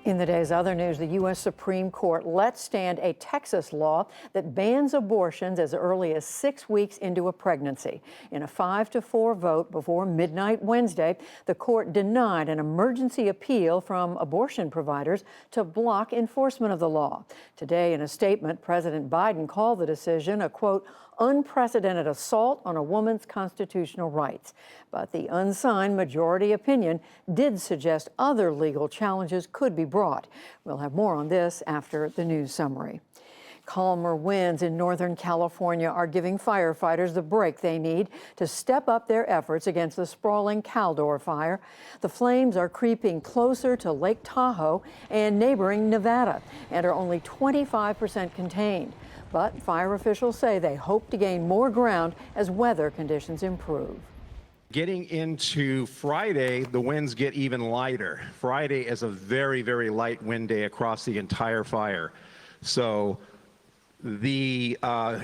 In the day's other news, the U.S. Supreme Court let stand a Texas law that bans abortions as early as 6 weeks into a pregnancy. In a 5-4 vote before midnight Wednesday, the court denied an emergency appeal from abortion providers to block enforcement of the law. Today, in a statement, President Biden called the decision a, quote, unprecedented assault on a woman's constitutional rights. But the unsigned majority opinion did suggest other legal challenges could be brought. We'll have more on this after the news summary. Calmer winds in Northern California are giving firefighters the break they need to step up their efforts against the sprawling Caldor fire. The flames are creeping closer to Lake Tahoe and neighboring Nevada and are only 25% contained. But fire officials say they hope to gain more ground as weather conditions improve. Getting into Friday, the winds get even lighter. Friday is a very, very light wind day across the entire fire. So the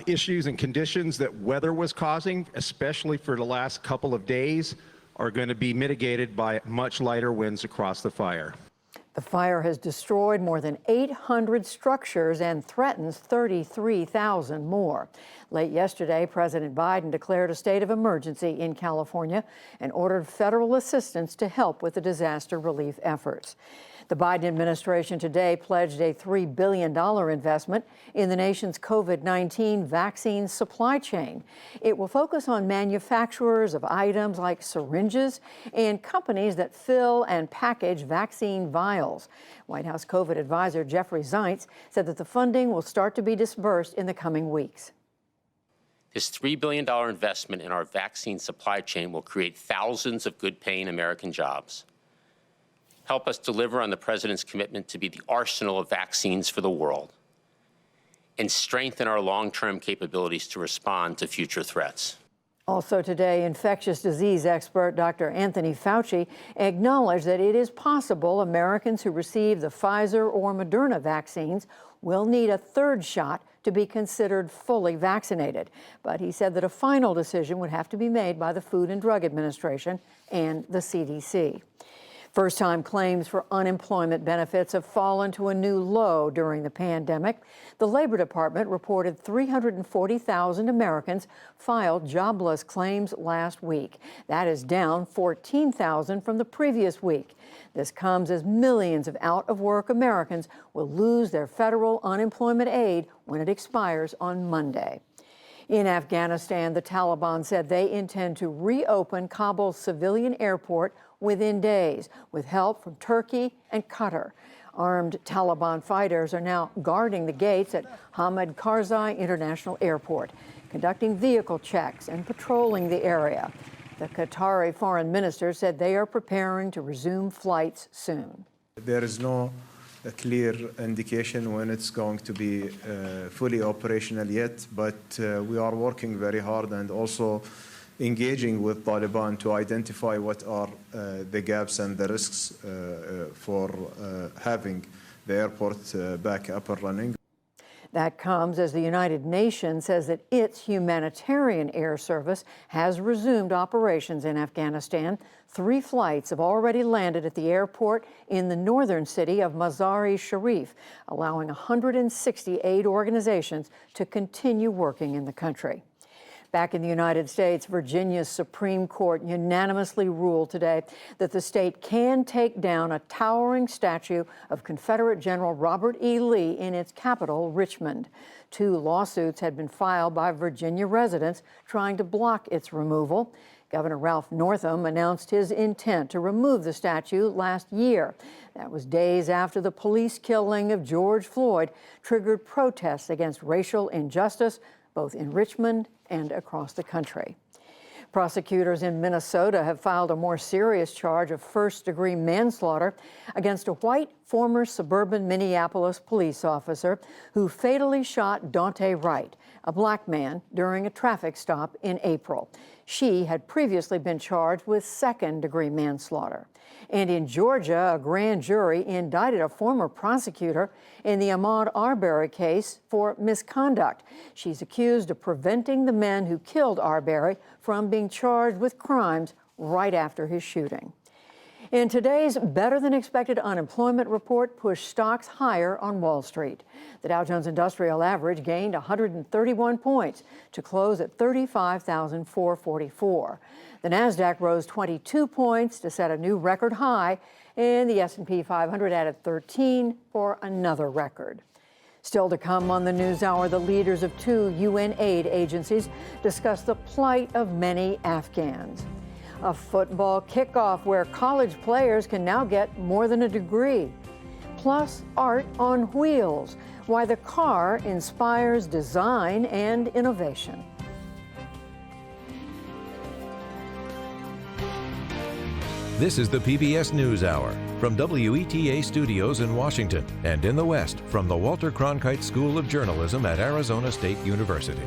issues and conditions that weather was causing, especially for the last couple of days, are going to be mitigated by much lighter winds across the fire. The fire has destroyed more than 800 structures and threatens 33,000 more. Late yesterday, President Biden declared a state of emergency in California and ordered federal assistance to help with the disaster relief efforts. The Biden administration today pledged a $3 billion investment in the nation's COVID-19 vaccine supply chain. It will focus on manufacturers of items like syringes and companies that fill and package vaccine vials. White House COVID advisor Jeffrey Zients said that the funding will start to be disbursed in the coming weeks. This $3 billion investment in our vaccine supply chain will create thousands of good-paying American jobs, help us deliver on the president's commitment to be the arsenal of vaccines for the world, and strengthen our long-term capabilities to respond to future threats. Also today, infectious disease expert Dr. Anthony Fauci acknowledged that it is possible Americans who receive the Pfizer or Moderna vaccines will need a third shot to be considered fully vaccinated. But he said that a final decision would have to be made by the Food and Drug Administration and the CDC. First-time claims for unemployment benefits have fallen to a new low during the pandemic. The Labor Department reported 340,000 Americans filed jobless claims last week. That is down 14,000 from the previous week. This comes as millions of out-of-work Americans will lose their federal unemployment aid when it expires on Monday. In Afghanistan, the Taliban said they intend to reopen Kabul's civilian airport within days, with help from Turkey and Qatar. Armed Taliban fighters are now guarding the gates at Hamid Karzai International Airport, conducting vehicle checks and patrolling the area. The Qatari foreign minister said they are preparing to resume flights soon. There is no clear indication when it's going to be fully operational yet, but we are working very hard and also engaging with Taliban to identify what are the gaps and the risks for having the airport back up and running. That comes as the United Nations says that its humanitarian air service has resumed operations in Afghanistan. 3 flights have already landed at the airport in the northern city of Mazar-e-Sharif, allowing 160 aid organizations to continue working in the country. Back in the United States, Virginia's Supreme Court unanimously ruled today that the state can take down a towering statue of Confederate General Robert E. Lee in its capital, Richmond. 2 lawsuits had been filed by Virginia residents trying to block its removal. Governor Ralph Northam announced his intent to remove the statue last year. That was days after the police killing of George Floyd triggered protests against racial injustice, both in Richmond and across the country. Prosecutors in Minnesota have filed a more serious charge of first-degree manslaughter against a white former suburban Minneapolis police officer who fatally shot Daunte Wright, a black man, during a traffic stop in April. She had previously been charged with second-degree manslaughter. And in Georgia, a grand jury indicted a former prosecutor in the Ahmaud Arbery case for misconduct. She's accused of preventing the men who killed Arbery from being charged with crimes right after his shooting. In today's better-than-expected unemployment report pushed stocks higher on Wall Street. The Dow Jones Industrial Average gained 131 points to close at 35,444. The Nasdaq rose 22 points to set a new record high, and the S&P 500 added 13 for another record. Still to come on the NewsHour, the leaders of 2 UN aid agencies discuss the plight of many Afghans. A football kickoff where college players can now get more than a degree. Plus, art on wheels, why the car inspires design and innovation. This is the PBS NewsHour from WETA Studios in Washington and in the West from the Walter Cronkite School of Journalism at Arizona State University.